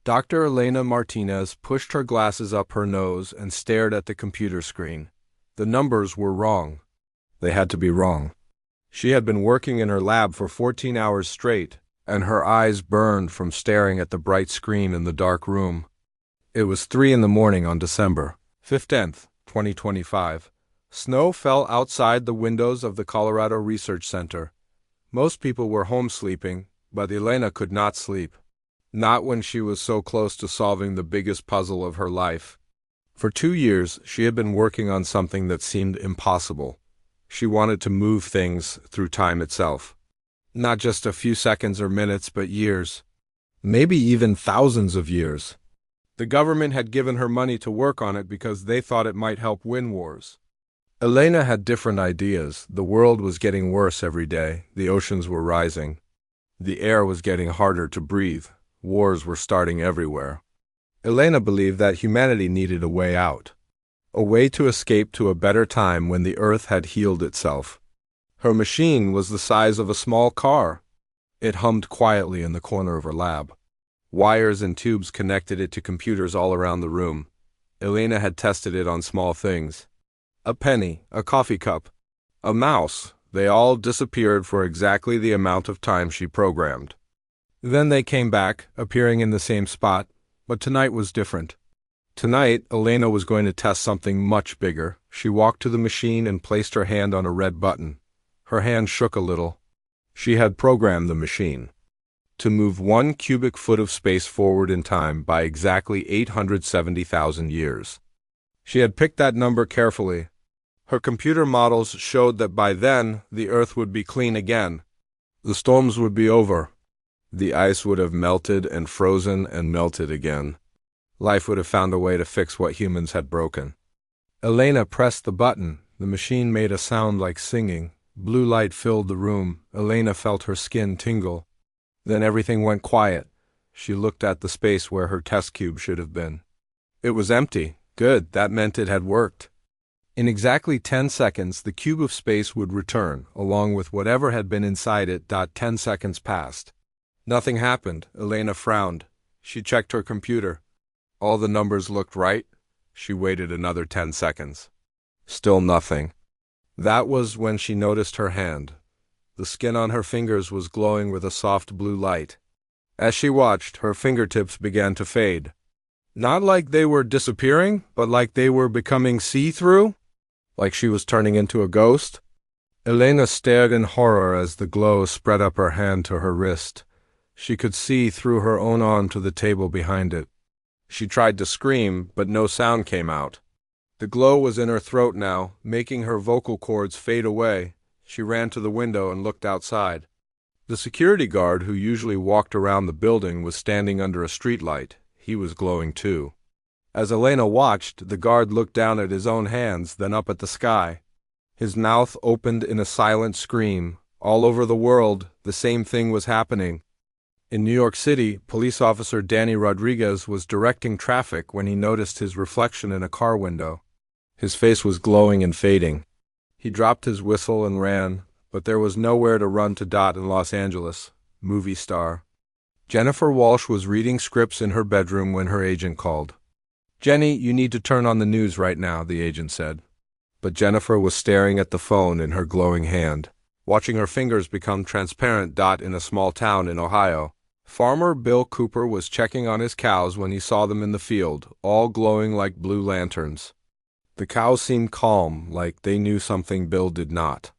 Dr. Elena Martinez pushed her glasses up her nose and stared at the computer screen. The numbers were wrong. They had to be wrong. She had been working in her lab for 14 hours straight, and her eyes burned from staring at the bright screen in the dark room. It was 3 in the morning on December 15th, 2025. Snow fell outside the windows of the Colorado Research Center. Most people were home sleeping, but Elena could not sleep. Not when she was so close to solving the biggest puzzle of her life. For 2 years, she had been working on something that seemed impossible. She wanted to move things through time itself. Not just a few seconds or minutes, but years. Maybe even thousands of years. The government had given her money to work on it because they thought it might help win wars. Elena had different ideas. The world was getting worse every day. The oceans were rising. The air was getting harder to breathe. Wars were starting everywhere. Elena believed that humanity needed a way out. A way to escape to a better time when the Earth had healed itself. Her machine was the size of a small car. It hummed quietly in the corner of her lab. Wires and tubes connected it to computers all around the room. Elena had tested it on small things. A penny, a coffee cup, a mouse. They all disappeared for exactly the amount of time she programmed. Then they came back, appearing in the same spot, but tonight was different. Tonight, Elena was going to test something much bigger. She walked to the machine and placed her hand on a red button. Her hand shook a little. She had programmed the machine to move 1 cubic foot of space forward in time by exactly 870,000 years. She had picked that number carefully. Her computer models showed that by then, the Earth would be clean again. The storms would be over. The ice would have melted and frozen and melted again. Life would have found a way to fix what humans had broken. Elena pressed the button. The machine made a sound like singing. Blue light filled the room. Elena felt her skin tingle. Then everything went quiet. She looked at the space where her test cube should have been. It was empty. Good, that meant it had worked. In exactly 10 seconds, the cube of space would return, along with whatever had been inside it. 10 seconds passed. Nothing happened. Elena frowned. She checked her computer. All the numbers looked right. She waited another 10 seconds. Still nothing. That was when she noticed her hand. The skin on her fingers was glowing with a soft blue light. As she watched, her fingertips began to fade. Not like they were disappearing, but like they were becoming see-through? Like she was turning into a ghost? Elena stared in horror as the glow spread up her hand to her wrist. She could see through her own arm to the table behind it. She tried to scream, but no sound came out. The glow was in her throat now, making her vocal cords fade away. She ran to the window and looked outside. The security guard who usually walked around the building was standing under a streetlight. He was glowing too. As Elena watched, the guard looked down at his own hands, then up at the sky. His mouth opened in a silent scream. All over the world, the same thing was happening. In New York City, police officer Danny Rodriguez was directing traffic when he noticed his reflection in a car window. His face was glowing and fading. He dropped his whistle and ran, but there was nowhere to run to. In Los Angeles, movie star. Jennifer Walsh was reading scripts in her bedroom when her agent called. "Jenny, you need to turn on the news right now," the agent said. But Jennifer was staring at the phone in her glowing hand, watching her fingers become transparent. In a small town in Ohio, Farmer Bill Cooper was checking on his cows when he saw them in the field, all glowing like blue lanterns. The cows seemed calm, like they knew something Bill did not.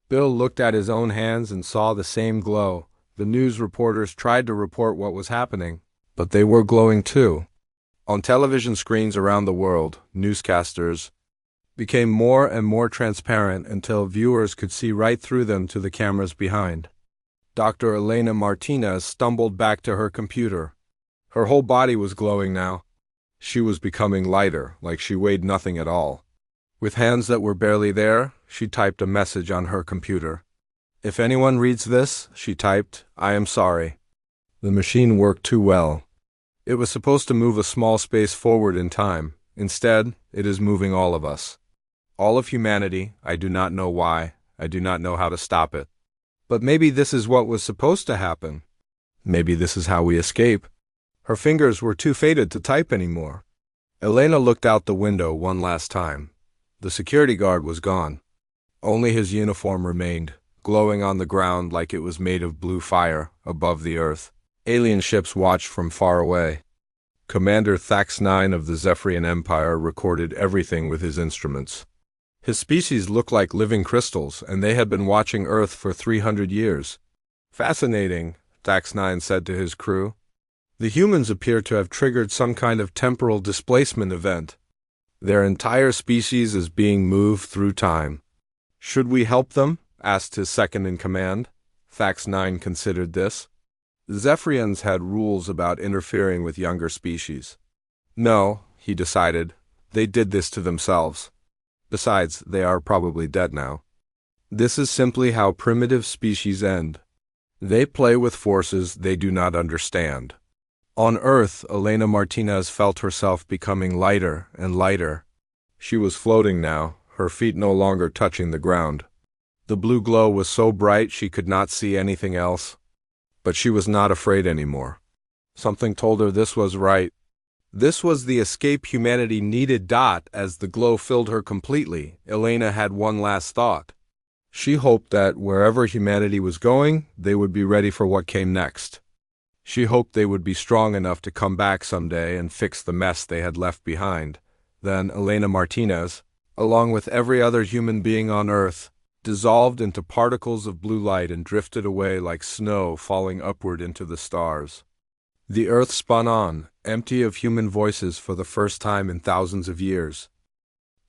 Bill looked at his own hands and saw the same glow. The news reporters tried to report what was happening, but they were glowing too. On television screens around the world, newscasters became more and more transparent until viewers could see right through them to the cameras behind. Dr. Elena Martinez stumbled back to her computer. Her whole body was glowing now. She was becoming lighter, like she weighed nothing at all. With hands that were barely there, she typed a message on her computer. "If anyone reads this," she typed, "I am sorry." The machine worked too well. It was supposed to move a small space forward in time. Instead, it is moving all of us. All of humanity. I do not know why. I do not know how to stop it. But maybe this is what was supposed to happen. Maybe this is how we escape. Her fingers were too faded to type anymore. Elena looked out the window one last time. The security guard was gone. Only his uniform remained, glowing on the ground like it was made of blue fire above the earth. Alien ships watched from far away. Commander Thax 9 of the Zephyrian Empire recorded everything with his instruments. His species looked like living crystals, and they had been watching Earth for 300 years. Fascinating, Thax 9 said to his crew. The humans appear to have triggered some kind of temporal displacement event. Their entire species is being moved through time. Should we help them? Asked his second-in-command. Thax 9 considered this. The Zephyrians had rules about interfering with younger species. No, he decided. They did this to themselves. Besides, they are probably dead now. This is simply how primitive species end. They play with forces they do not understand. On Earth, Elena Martinez felt herself becoming lighter and lighter. She was floating now, her feet no longer touching the ground. The blue glow was so bright she could not see anything else. But she was not afraid anymore. Something told her this was right. This was the escape humanity needed. As the glow filled her completely, Elena had one last thought. She hoped that wherever humanity was going, they would be ready for what came next. She hoped they would be strong enough to come back someday and fix the mess they had left behind. Then Elena Martinez, along with every other human being on Earth, dissolved into particles of blue light and drifted away like snow falling upward into the stars. The Earth spun on, empty of human voices for the first time in thousands of years.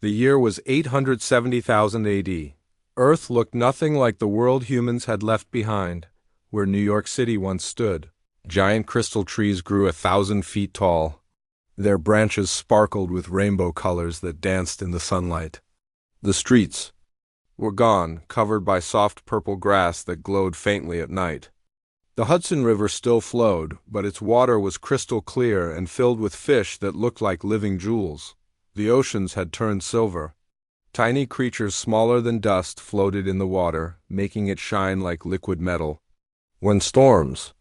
The year was 870,000 AD. Earth looked nothing like the world humans had left behind, where New York City once stood. Giant crystal trees grew 1,000 feet tall. Their branches sparkled with rainbow colors that danced in the sunlight. The streets were gone, covered by soft purple grass that glowed faintly at night. The Hudson River still flowed, but its water was crystal clear and filled with fish that looked like living jewels. The oceans had turned silver. Tiny creatures smaller than dust floated in the water, making it shine like liquid metal. When storms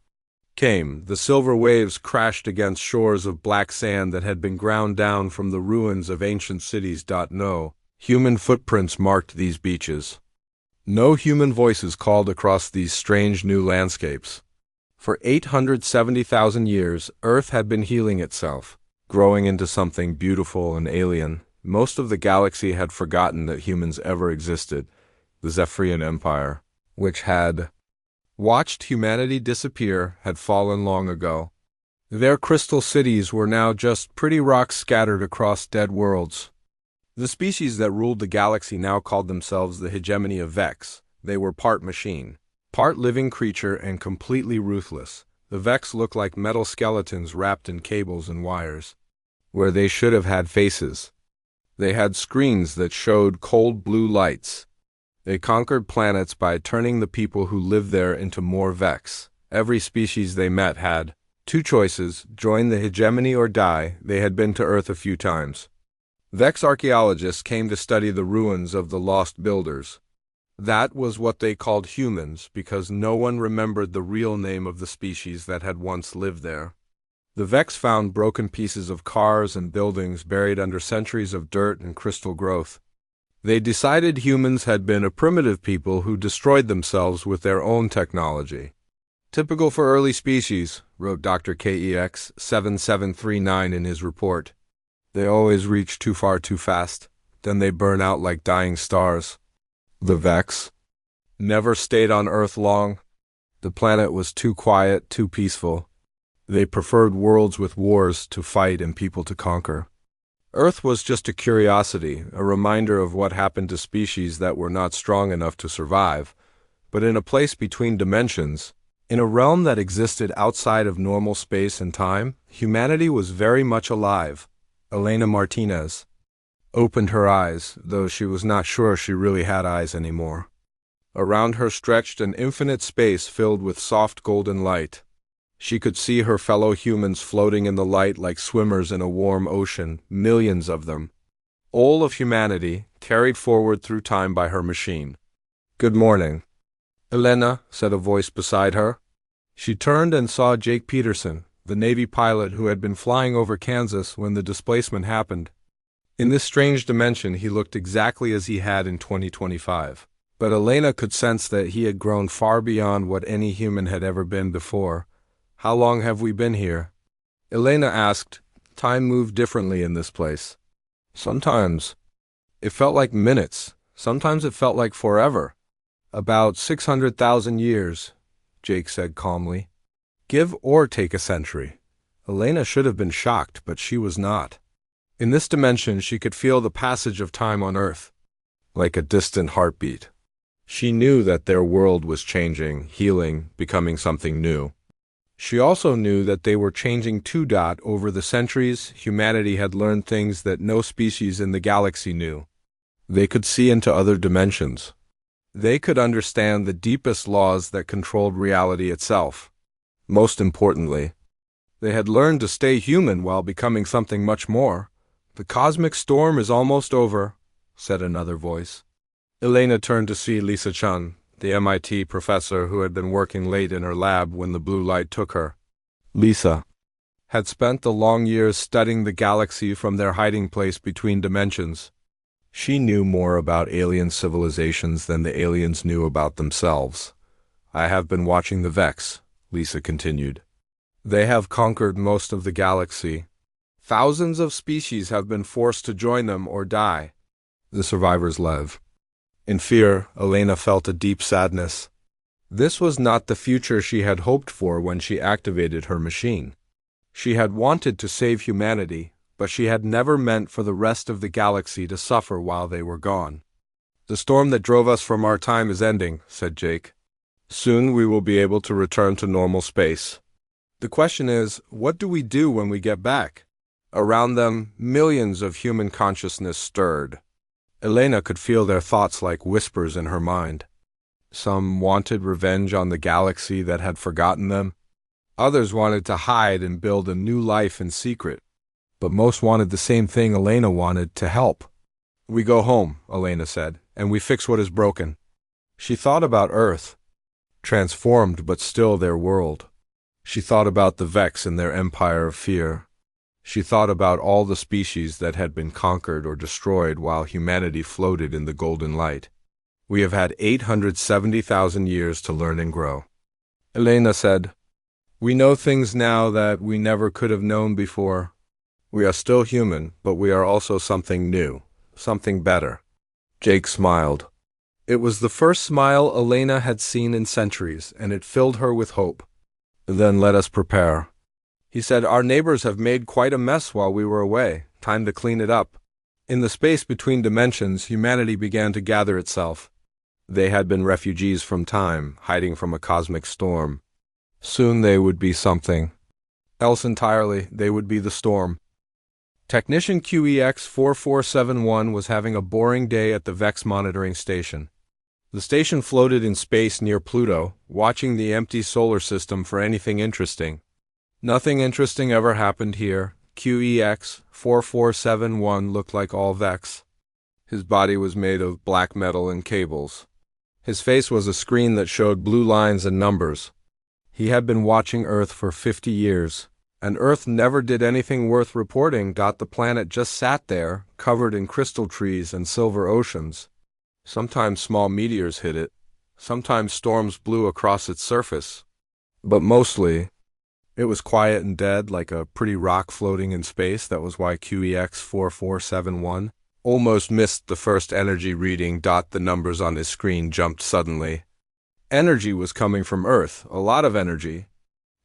came, the silver waves crashed against shores of black sand that had been ground down from the ruins of ancient cities. No human footprints marked these beaches. No human voices called across these strange new landscapes. For 870,000 years, Earth had been healing itself, growing into something beautiful and alien. Most of the galaxy had forgotten that humans ever existed. The Zephyrian Empire, which had watched humanity disappear, had fallen long ago. Their crystal cities were now just pretty rocks scattered across dead worlds. The species that ruled the galaxy now called themselves the hegemony of Vex. They were part machine, part living creature, and completely ruthless. The Vex looked like metal skeletons wrapped in cables and wires, where they should have had faces. They had screens that showed cold blue lights. They conquered planets by turning the people who lived there into more Vex. Every species they met had two choices: join the hegemony or die. They had been to Earth a few times. Vex archaeologists came to study the ruins of the lost builders. That was what they called humans, because no one remembered the real name of the species that had once lived there. The Vex found broken pieces of cars and buildings buried under centuries of dirt and crystal growth. They decided humans had been a primitive people who destroyed themselves with their own technology. Typical for early species, wrote Dr. KEX 7739 in his report. They always reach too far too fast, then they burn out like dying stars. The Vex never stayed on Earth long. The planet was too quiet, too peaceful. They preferred worlds with wars to fight and people to conquer. Earth was just a curiosity, a reminder of what happened to species that were not strong enough to survive. But in a place between dimensions, in a realm that existed outside of normal space and time, humanity was very much alive. Elena Martinez opened her eyes, though she was not sure she really had eyes anymore. Around her stretched an infinite space filled with soft golden light. She could see her fellow humans floating in the light like swimmers in a warm ocean, millions of them. All of humanity, carried forward through time by her machine. "Good morning, Elena," said a voice beside her. She turned and saw Jake Peterson, the Navy pilot who had been flying over Kansas when the displacement happened. In this strange dimension, he looked exactly as he had in 2025. But Elena could sense that he had grown far beyond what any human had ever been before. "How long have we been here?" Elena asked. Time moved differently in this place. Sometimes it felt like minutes. Sometimes it felt like forever. "About 600,000 years, Jake said calmly. "Give or take a century." Elena should have been shocked, but she was not. In this dimension, she could feel the passage of time on Earth, like a distant heartbeat. She knew that their world was changing, healing, becoming something new. She also knew that they were changing too. Over the centuries, humanity had learned things that no species in the galaxy knew. They could see into other dimensions. They could understand the deepest laws that controlled reality itself. Most importantly, they had learned to stay human while becoming something much more. "The cosmic storm is almost over," said another voice. Elena turned to see Lisa-chan, the MIT professor who had been working late in her lab when the blue light took her. Lisa had spent the long years studying the galaxy from their hiding place between dimensions. She knew more about alien civilizations than the aliens knew about themselves. "I have been watching the Vex," Lisa continued. "They have conquered most of the galaxy. Thousands of species have been forced to join them or die. The survivors live." In fear, Elena felt a deep sadness. This was not the future she had hoped for when she activated her machine. She had wanted to save humanity, but she had never meant for the rest of the galaxy to suffer while they were gone. "The storm that drove us from our time is ending," said Jake. "Soon we will be able to return to normal space. The question is, what do we do when we get back?" Around them, millions of human consciousness stirred. Elena could feel their thoughts like whispers in her mind. Some wanted revenge on the galaxy that had forgotten them. Others wanted to hide and build a new life in secret. But most wanted the same thing Elena wanted, to help. "We go home," Elena said, "and we fix what is broken." She thought about Earth, transformed but still their world. She thought about the Vex and their empire of fear. She thought about all the species that had been conquered or destroyed while humanity floated in the golden light. "We have had 870,000 years to learn and grow," Elena said. "We know things now that we never could have known before. We are still human, but we are also something new, something better." Jake smiled. It was the first smile Elena had seen in centuries, and it filled her with hope. "Then let us prepare." He said, "Our neighbors have made quite a mess while we were away. Time to clean it up." In the space between dimensions, humanity began to gather itself. They had been refugees from time, hiding from a cosmic storm. Soon they would be something else entirely. They would be the storm. Technician QEX-4471 was having a boring day at the Vex monitoring station. The station floated in space near Pluto, watching the empty solar system for anything interesting. Nothing interesting ever happened here. QEX-4471 looked like all Vex. His body was made of black metal and cables. His face was a screen that showed blue lines and numbers. He had been watching Earth for 50 years, and Earth never did anything worth reporting. The planet just sat there, covered in crystal trees and silver oceans. Sometimes small meteors hit it. Sometimes storms blew across its surface. But mostly, it was quiet and dead, like a pretty rock floating in space. That was why QEX-4471 almost missed the first energy reading. The numbers on his screen jumped suddenly. Energy was coming from Earth, a lot of energy.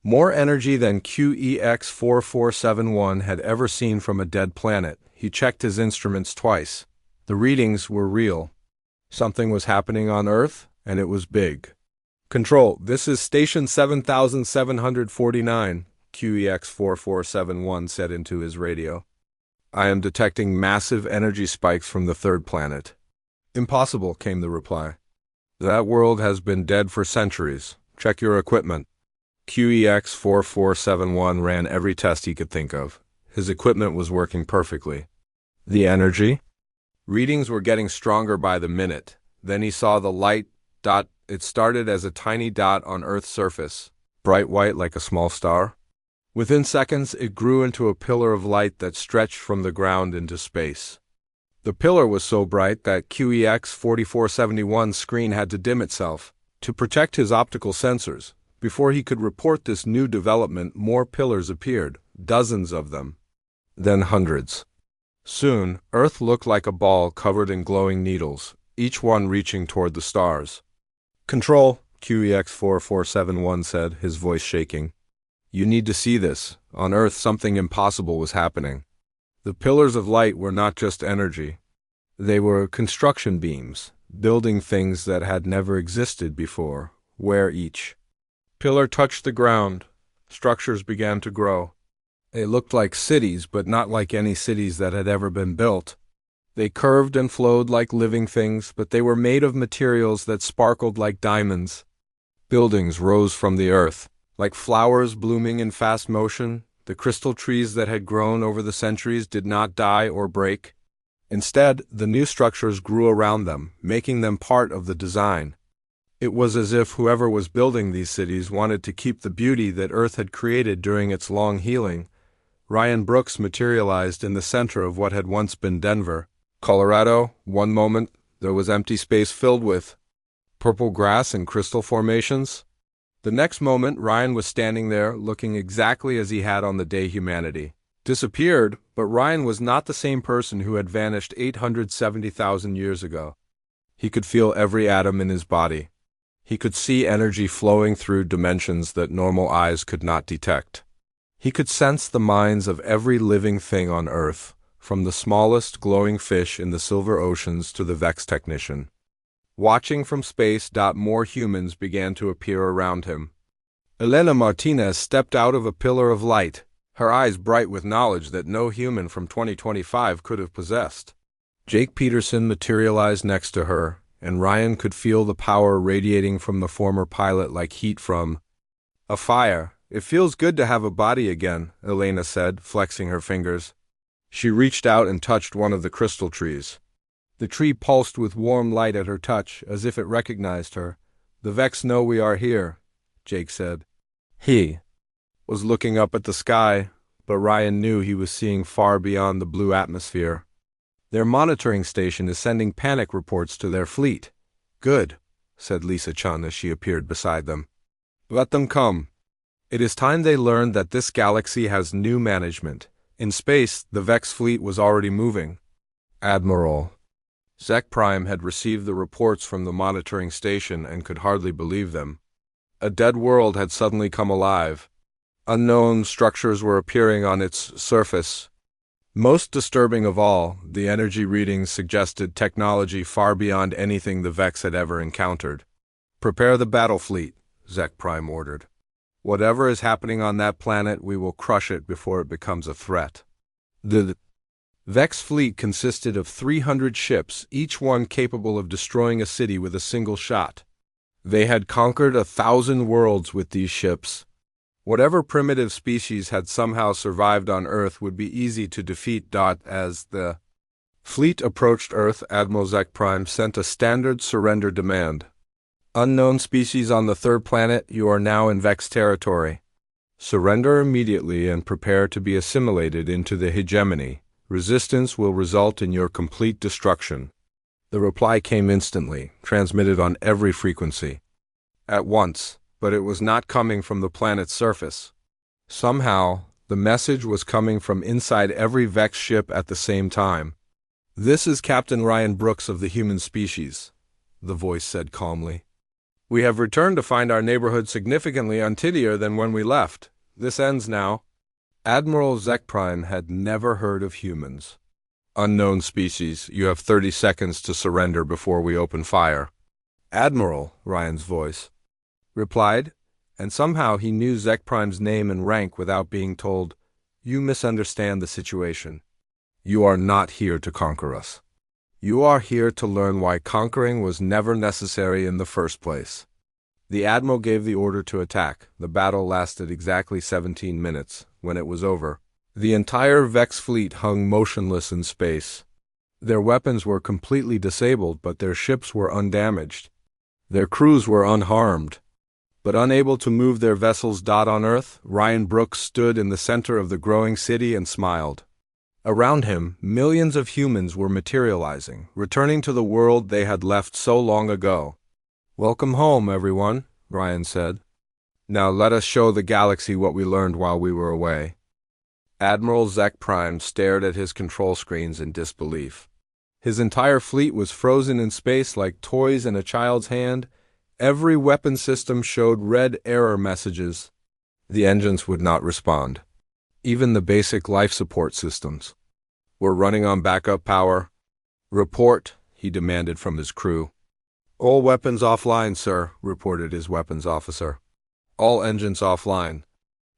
More energy than QEX-4471 had ever seen from a dead planet. He checked his instruments twice. The readings were real. Something was happening on Earth, and it was big. "Control, this is Station 7749, QEX-4471 said into his radio. "I am detecting massive energy spikes from the third planet." "Impossible," came the reply. "That world has been dead for centuries. Check your equipment." QEX-4471 ran every test he could think of. His equipment was working perfectly. The energy? Readings were getting stronger by the minute. Then he saw the light. It started as a tiny dot on Earth's surface, bright white like a small star. Within seconds, it grew into a pillar of light that stretched from the ground into space. The pillar was so bright that QEX 4471's screen had to dim itself to protect his optical sensors. Before he could report this new development, more pillars appeared, dozens of them, then hundreds. Soon, Earth looked like a ball covered in glowing needles, each one reaching toward the stars. "Control," QEX 4471 said, his voice shaking. "You need to see this. On Earth, something impossible was happening." The pillars of light were not just energy. They were construction beams, building things that had never existed before, where each pillar touched the ground, structures began to grow. They looked like cities, but not like any cities that had ever been built. They curved and flowed like living things, but they were made of materials that sparkled like diamonds. Buildings rose from the earth, like flowers blooming in fast motion. The crystal trees that had grown over the centuries did not die or break. Instead, the new structures grew around them, making them part of the design. It was as if whoever was building these cities wanted to keep the beauty that Earth had created during its long healing. Ryan Brooks materialized in the center of what had once been Denver, Colorado. One moment, there was empty space filled with purple grass and crystal formations. The next moment, Ryan was standing there, looking exactly as he had on the day humanity disappeared, but Ryan was not the same person who had vanished 870,000 years ago. He could feel every atom in his body. He could see energy flowing through dimensions that normal eyes could not detect. He could sense the minds of every living thing on Earth, from the smallest glowing fish in the silver oceans to the Vex technician. Watching from space, more humans began to appear around him. Elena Martinez stepped out of a pillar of light, her eyes bright with knowledge that no human from 2025 could have possessed. Jake Peterson materialized next to her, and Ryan could feel the power radiating from the former pilot like heat from a fire. "It feels good to have a body again," Elena said, flexing her fingers. She reached out and touched one of the crystal trees. The tree pulsed with warm light at her touch, as if it recognized her. "The Vex know we are here," Jake said. He was looking up at the sky, but Ryan knew he was seeing far beyond the blue atmosphere. "Their monitoring station is sending panic reports to their fleet." "Good," said Lisa Chun as she appeared beside them. "Let them come. It is time they learned that this galaxy has new management." In space, the Vex fleet was already moving. Admiral Zek Prime had received the reports from the monitoring station and could hardly believe them. A dead world had suddenly come alive. Unknown structures were appearing on its surface. Most disturbing of all, the energy readings suggested technology far beyond anything the Vex had ever encountered. "Prepare the battle fleet," Zek Prime ordered. "Whatever is happening on that planet, we will crush it before it becomes a threat." The Vex fleet consisted of 300 ships, each one capable of destroying a city with a single shot. They had conquered 1,000 worlds with these ships. Whatever primitive species had somehow survived on Earth would be easy to defeat. As the fleet approached Earth, Admiral Zek Prime sent a standard surrender demand. "Unknown species on the third planet, you are now in Vex territory. Surrender immediately and prepare to be assimilated into the hegemony. Resistance will result in your complete destruction." The reply came instantly, transmitted on every frequency. At once, but it was not coming from the planet's surface. Somehow, the message was coming from inside every Vex ship at the same time. "This is Captain Ryan Brooks of the human species," the voice said calmly. "We have returned to find our neighborhood significantly untidier than when we left. This ends now." Admiral Zek Prime had never heard of humans. "Unknown species, you have 30 seconds to surrender before we open fire." "Admiral," Ryan's voice replied, and somehow he knew Zek Prime's name and rank without being told. "You misunderstand the situation. You are not here to conquer us. You are here to learn why conquering was never necessary in the first place." The Admiral gave the order to attack. The battle lasted exactly 17 minutes. When it was over, the entire Vex fleet hung motionless in space. Their weapons were completely disabled, but their ships were undamaged. Their crews were unharmed. But unable to move their vessels on Earth, Ryan Brooks stood in the center of the growing city and smiled. Around him, millions of humans were materializing, returning to the world they had left so long ago. "Welcome home, everyone," Ryan said. "Now let us show the galaxy what we learned while we were away." Admiral Zek Prime stared at his control screens in disbelief. His entire fleet was frozen in space like toys in a child's hand. Every weapon system showed red error messages. The engines would not respond. Even the basic life support systems. "We're running on backup power." "Report," he demanded from his crew. "All weapons offline, sir," reported his weapons officer. "All engines offline.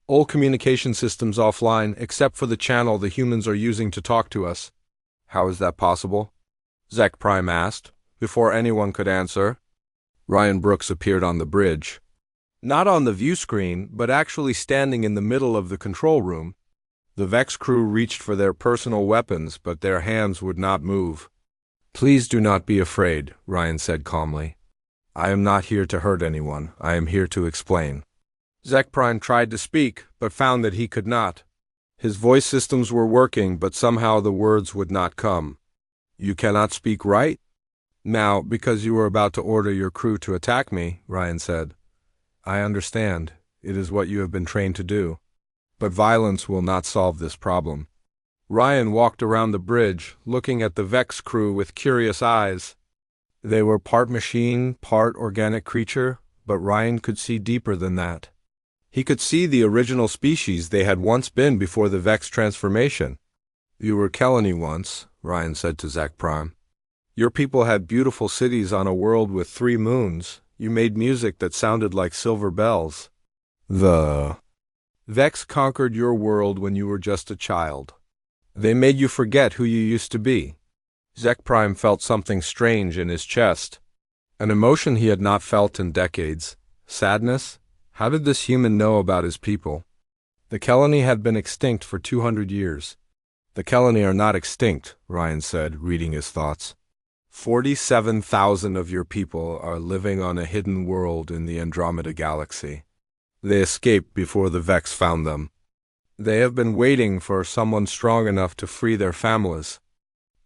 All communication systems offline, except for the channel the humans are using to talk to us." "How is that possible?" Zek Prime asked, before anyone could answer. Ryan Brooks appeared on the bridge. Not on the view screen, but actually standing in the middle of the control room. The Vex crew reached for their personal weapons, but their hands would not move. "Please do not be afraid," Ryan said calmly. "I am not here to hurt anyone. I am here to explain." Zek Prime tried to speak, but found that he could not. His voice systems were working, but somehow the words would not come. "You cannot speak, right?" "Now, because you were about to order your crew to attack me," Ryan said. "I understand. It is what you have been trained to do. But violence will not solve this problem." Ryan walked around the bridge, looking at the Vex crew with curious eyes. They were part machine, part organic creature, but Ryan could see deeper than that. He could see the original species they had once been before the Vex transformation. "You were Kelani once," Ryan said to Zek Prime. "Your people had beautiful cities on a world with 3 moons. You made music that sounded like silver bells. The Vex conquered your world when you were just a child. They made you forget who you used to be." Zek Prime felt something strange in his chest, an emotion he had not felt in decades. Sadness? How did this human know about his people? The Kelani had been extinct for 200 years. "The Kelani are not extinct," Ryan said, reading his thoughts. 47,000 of your people are living on a hidden world in the Andromeda Galaxy. They escaped before the Vex found them. They have been waiting for someone strong enough to free their families."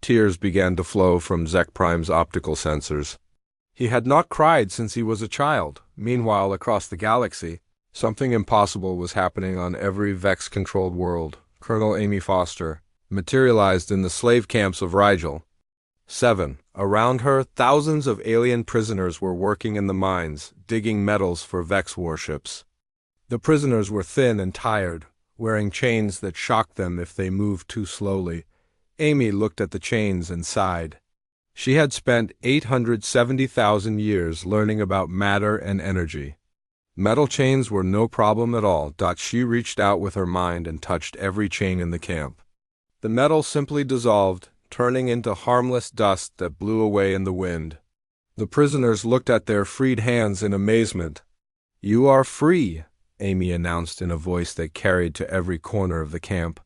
Tears began to flow from Zek Prime's optical sensors. He had not cried since he was a child. Meanwhile, across the galaxy, something impossible was happening on every Vex-controlled world. Colonel Amy Foster materialized in the slave camps of Rigel. 7. Around her, thousands of alien prisoners were working in the mines, digging metals for Vex warships. The prisoners were thin and tired, wearing chains that shocked them if they moved too slowly. Amy looked at the chains and sighed. She had spent 870,000 years learning about matter and energy. Metal chains were no problem at all. She reached out with her mind and touched every chain in the camp. The metal simply dissolved, turning into harmless dust that blew away in the wind. The prisoners looked at their freed hands in amazement. "You are free," Amy announced in a voice that carried to every corner of the camp.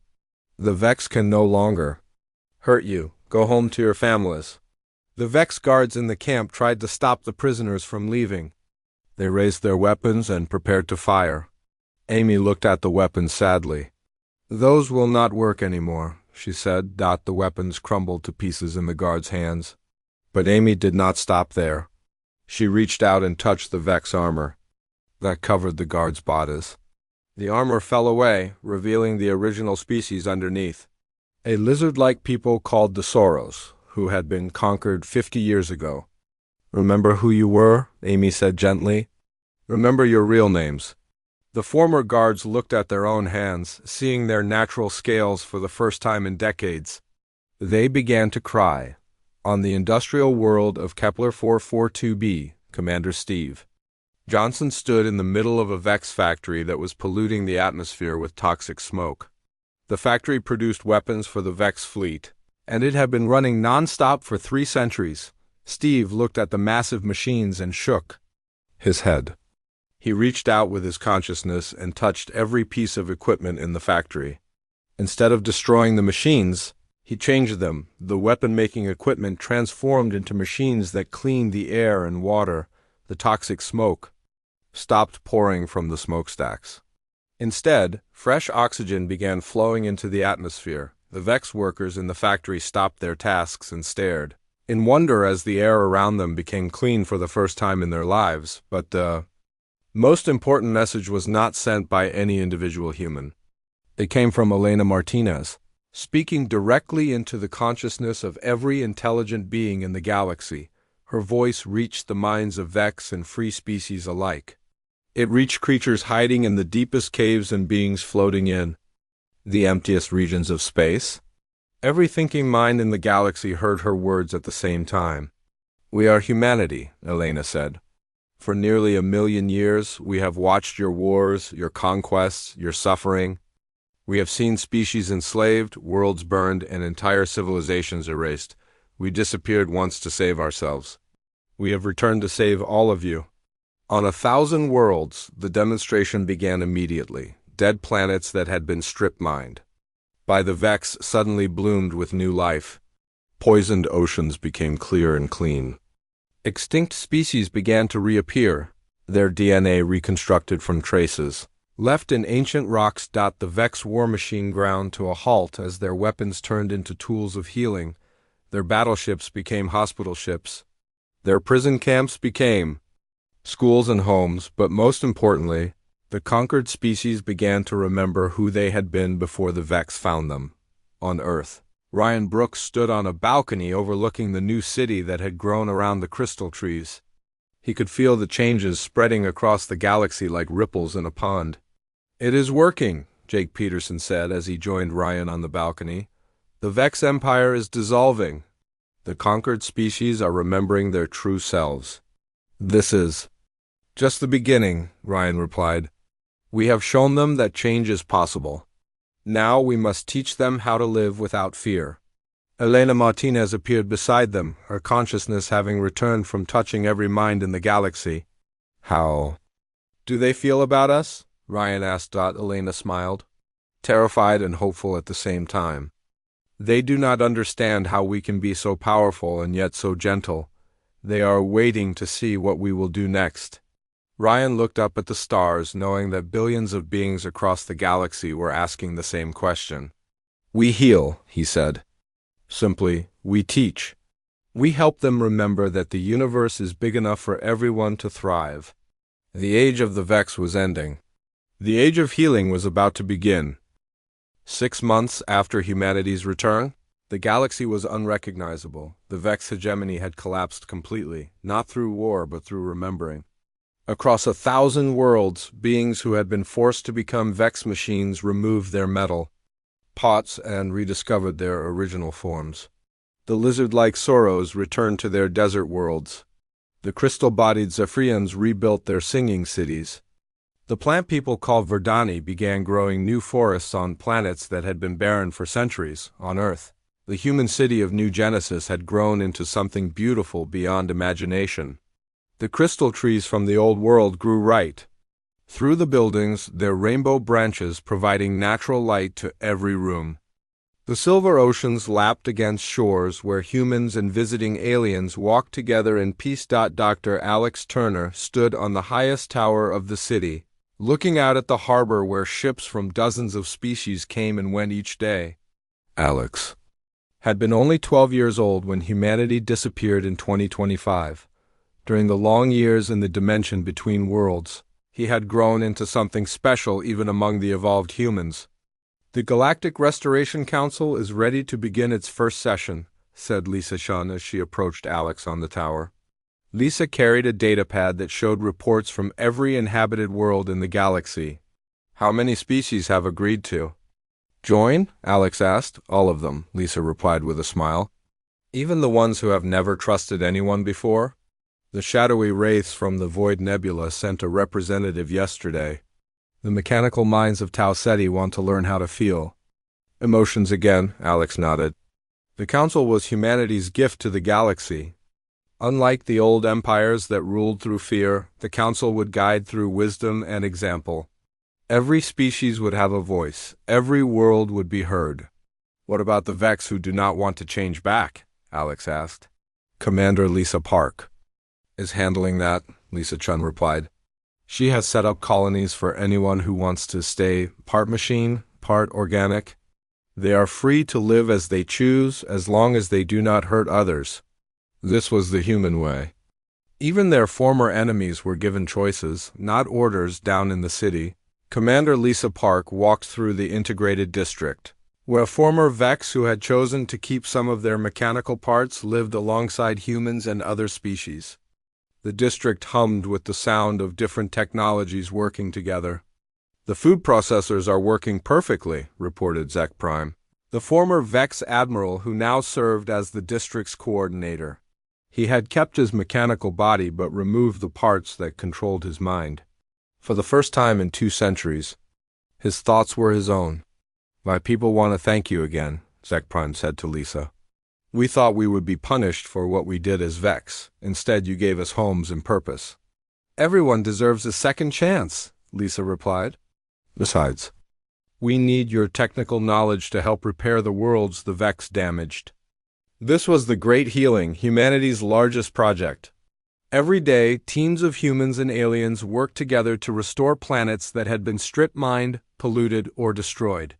"The Vex can no longer hurt you. Go home to your families." The Vex guards in the camp tried to stop the prisoners from leaving. They raised their weapons and prepared to fire. Amy looked at the weapons sadly. "Those will not work anymore," she said. The weapons crumbled to pieces in the guards' hands. But Amy did not stop there. She reached out and touched the Vex armor that covered the guards' bodies. The armor fell away, revealing the original species underneath. A lizard-like people called the Soros, who had been conquered 50 years ago. "Remember who you were?" Amy said gently. "Remember your real names." The former guards looked at their own hands, seeing their natural scales for the first time in decades. They began to cry. On the industrial world of Kepler 442b, Commander Steve Johnson stood in the middle of a Vex factory that was polluting the atmosphere with toxic smoke. The factory produced weapons for the Vex fleet, and it had been running non-stop for 3 centuries. Steve looked at the massive machines and shook his head. He reached out with his consciousness and touched every piece of equipment in the factory. Instead of destroying the machines, he changed them. The weapon-making equipment transformed into machines that cleaned the air and water, the toxic smoke. stopped pouring from the smokestacks. Instead, fresh oxygen began flowing into the atmosphere. The Vex workers in the factory stopped their tasks and stared in wonder as the air around them became clean for the first time in their lives. But the most important message was not sent by any individual human. It came from Elena Martinez, speaking directly into the consciousness of every intelligent being in the galaxy. Her voice reached the minds of Vex and free species alike. It reached creatures hiding in the deepest caves and beings floating in the emptiest regions of space. Every thinking mind in the galaxy heard her words at the same time. "We are humanity," Elena said. "For nearly 1,000,000 years, we have watched your wars, your conquests, your suffering. We have seen species enslaved, worlds burned, and entire civilizations erased. We disappeared once to save ourselves. We have returned to save all of you." On 1,000 worlds, the demonstration began immediately. Dead planets that had been strip-mined by the Vex suddenly bloomed with new life. Poisoned oceans became clear and clean. Extinct species began to reappear, their DNA reconstructed from traces left in ancient rocks. The Vex war machine ground to a halt as their weapons turned into tools of healing. Their battleships became hospital ships. Their prison camps became schools and homes, but most importantly, the conquered species began to remember who they had been before the Vex found them, on Earth. Ryan Brooks stood on a balcony overlooking the new city that had grown around the crystal trees. He could feel the changes spreading across the galaxy like ripples in a pond. "It is working," Jake Peterson said as he joined Ryan on the balcony. "The Vex Empire is dissolving. The conquered species are remembering their true selves." "This is just the beginning," Ryan replied. "We have shown them that change is possible. Now we must teach them how to live without fear." Elena Martinez appeared beside them, her consciousness having returned from touching every mind in the galaxy. "How do they feel about us?" Ryan asked. Elena smiled, terrified and hopeful at the same time. "They do not understand how we can be so powerful and yet so gentle. They are waiting to see what we will do next." Ryan looked up at the stars, knowing that billions of beings across the galaxy were asking the same question. "We heal," he said. "Simply, we teach. We help them remember that the universe is big enough for everyone to thrive." The age of the Vex was ending. The age of healing was about to begin. 6 months after humanity's return, the galaxy was unrecognizable. The Vex hegemony had collapsed completely, not through war but through remembering. Across 1,000 worlds, beings who had been forced to become Vex machines removed their metal pots and rediscovered their original forms. The lizard-like Soros returned to their desert worlds. The crystal-bodied Zephyrians rebuilt their singing cities. The plant people called Verdani began growing new forests on planets that had been barren for centuries, on Earth. The human city of New Genesis had grown into something beautiful beyond imagination. The crystal trees from the old world grew right through the buildings, their rainbow branches providing natural light to every room. The silver oceans lapped against shores where humans and visiting aliens walked together in peace. Dr. Alex Turner stood on the highest tower of the city, looking out at the harbor where ships from dozens of species came and went each day. Alex had been only 12 years old when humanity disappeared in 2025. During the long years in the dimension between worlds, he had grown into something special even among the evolved humans. "The Galactic Restoration Council is ready to begin its first session," said Lisa Shun as she approached Alex on the tower. Lisa carried a datapad that showed reports from every inhabited world in the galaxy. "How many species have agreed to join?" Alex asked. "All of them," Lisa replied with a smile. "Even the ones who have never trusted anyone before?" "The shadowy wraiths from the Void Nebula sent a representative yesterday. The mechanical minds of Tau Ceti want to learn how to feel emotions again," Alex nodded. "The Council was humanity's gift to the galaxy. Unlike the old empires that ruled through fear, the Council would guide through wisdom and example. Every species would have a voice. Every world would be heard." "What about the Vex who do not want to change back?" Alex asked. "Commander Lisa Park is handling that," Lisa Chun replied. She has set up colonies for anyone who wants to stay part machine, part organic. They are free to live as they choose as long as they do not hurt others. This was the human way. Even their former enemies were given choices, not orders, down in the city. Commander Lisa Park walked through the integrated district, where former Vex who had chosen to keep some of their mechanical parts lived alongside humans and other species. The district hummed with the sound of different technologies working together. The food processors are working perfectly, reported Zek Prime, the former Vex admiral who now served as the district's coordinator. He had kept his mechanical body but removed the parts that controlled his mind. For the first time in 2 centuries, his thoughts were his own. "My people want to thank you again," Zek Prime said to Lisa. "We thought we would be punished for what we did as Vex. Instead, you gave us homes and purpose." "Everyone deserves a second chance," Lisa replied. "Besides, we need your technical knowledge to help repair the worlds the Vex damaged." This was the Great Healing, humanity's largest project. Every day, teams of humans and aliens worked together to restore planets that had been strip-mined, polluted, or destroyed.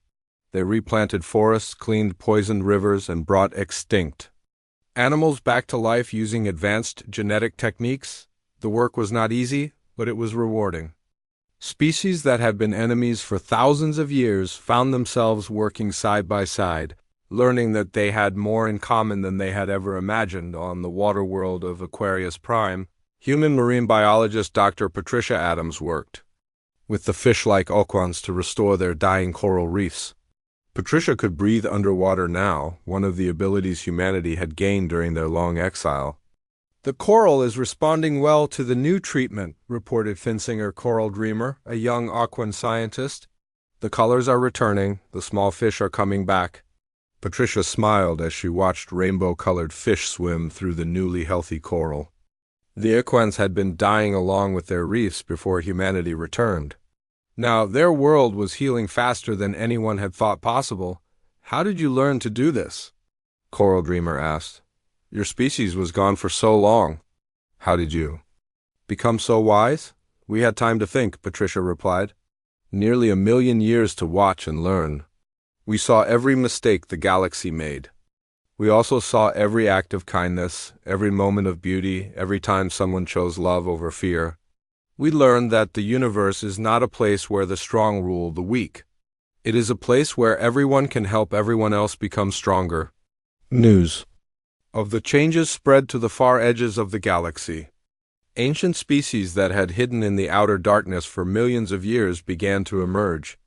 They replanted forests, cleaned poisoned rivers, and brought extinct animals back to life using advanced genetic techniques. The work was not easy, but it was rewarding. Species that had been enemies for thousands of years found themselves working side by side, learning that they had more in common than they had ever imagined. On the water world of Aquarius Prime, human marine biologist Dr. Patricia Adams worked with the fish-like Oquans to restore their dying coral reefs. Patricia could breathe underwater now, one of the abilities humanity had gained during their long exile. "The coral is responding well to the new treatment," reported Finsinger Coral Dreamer, a young Aquan scientist. "The colors are returning, the small fish are coming back." Patricia smiled as she watched rainbow-colored fish swim through the newly healthy coral. The Aquans had been dying along with their reefs before humanity returned. Now, their world was healing faster than anyone had thought possible. "How did you learn to do this?" Coral Dreamer asked. "Your species was gone for so long. How did you become so wise?" "We had time to think," Patricia replied. "Nearly 1,000,000 years to watch and learn. We saw every mistake the galaxy made. We also saw every act of kindness, every moment of beauty, every time someone chose love over fear. We learned that the universe is not a place where the strong rule the weak. It is a place where everyone can help everyone else become stronger." News of the changes spread to the far edges of the galaxy. Ancient species that had hidden in the outer darkness for millions of years began to emerge.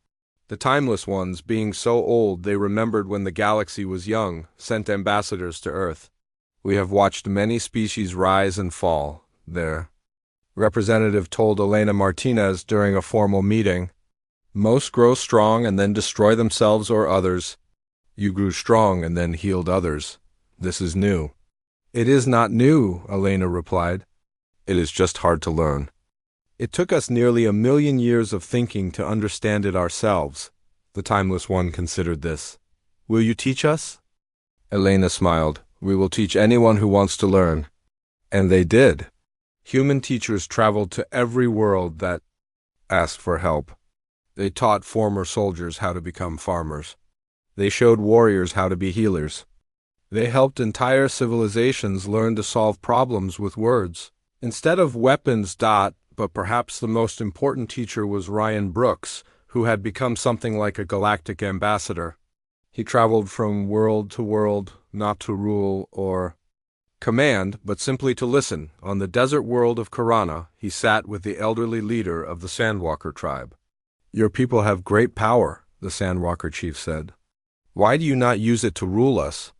The timeless ones, being so old they remembered when the galaxy was young, sent ambassadors to Earth. "We have watched many species rise and fall," their representative told Elena Martinez during a formal meeting. "Most grow strong and then destroy themselves or others. You grew strong and then healed others. This is new." "It is not new," Elena replied. "It is just hard to learn. It took us nearly 1,000,000 years of thinking to understand it ourselves." The Timeless One considered this. "Will you teach us?" Elena smiled. "We will teach anyone who wants to learn." And they did. Human teachers traveled to every world that asked for help. They taught former soldiers how to become farmers. They showed warriors how to be healers. They helped entire civilizations learn to solve problems with words instead of weapons. But perhaps the most important teacher was Ryan Brooks, who had become something like a galactic ambassador. He traveled from world to world, not to rule or command, but simply to listen. On the desert world of Karana, he sat with the elderly leader of the Sandwalker tribe. "Your people have great power," the Sandwalker chief said. "Why do you not use it to rule us?"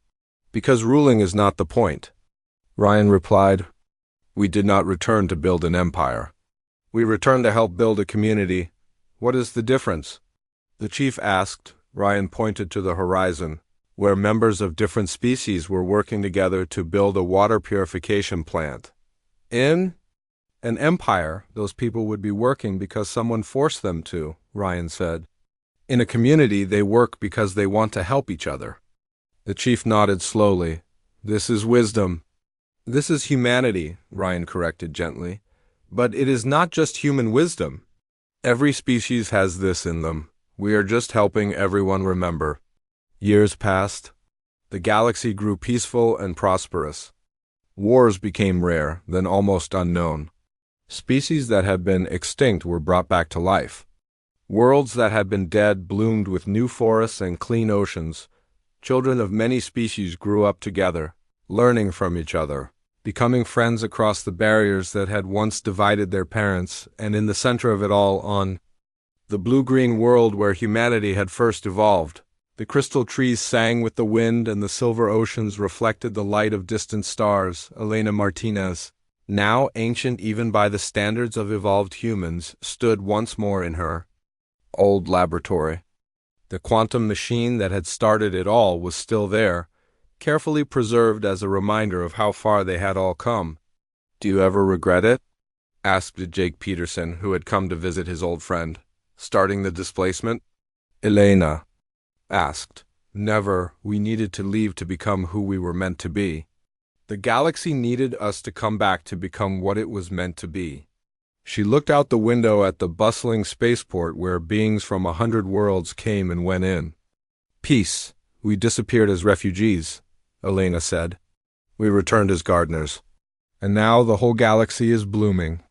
"Because ruling is not the point," Ryan replied. "We did not return to build an empire. We returned to help build a community. What is the difference?" The chief asked. Ryan pointed to the horizon, where members of different species were working together to build a water purification plant. "In an empire, those people would be working because someone forced them to," Ryan said. "In a community, they work because they want to help each other." The chief nodded slowly. "This is wisdom." "This is humanity," Ryan corrected gently. But it is not just human wisdom. Every species has this in them. We are just helping everyone remember. Years passed. The galaxy grew peaceful and prosperous. Wars became rare, then almost unknown. Species that had been extinct were brought back to life. Worlds that had been dead bloomed with new forests and clean oceans. Children of many species grew up together, learning from each other, becoming friends across the barriers that had once divided their parents, and in the center of it all, on the blue-green world where humanity had first evolved, the crystal trees sang with the wind and the silver oceans reflected the light of distant stars. Elena Martinez, now ancient even by the standards of evolved humans, stood once more in her old laboratory. The quantum machine that had started it all was still there, carefully preserved as a reminder of how far they had all come. "Do you ever regret it?" asked Jake Peterson, who had come to visit his old friend. "Starting the displacement?" Elena asked. "Never. We needed to leave to become who we were meant to be. The galaxy needed us to come back to become what it was meant to be." She looked out the window at the bustling spaceport where beings from 100 worlds came and went in. "Peace. We disappeared as refugees," Elena said. "We returned as gardeners. And now the whole galaxy is blooming.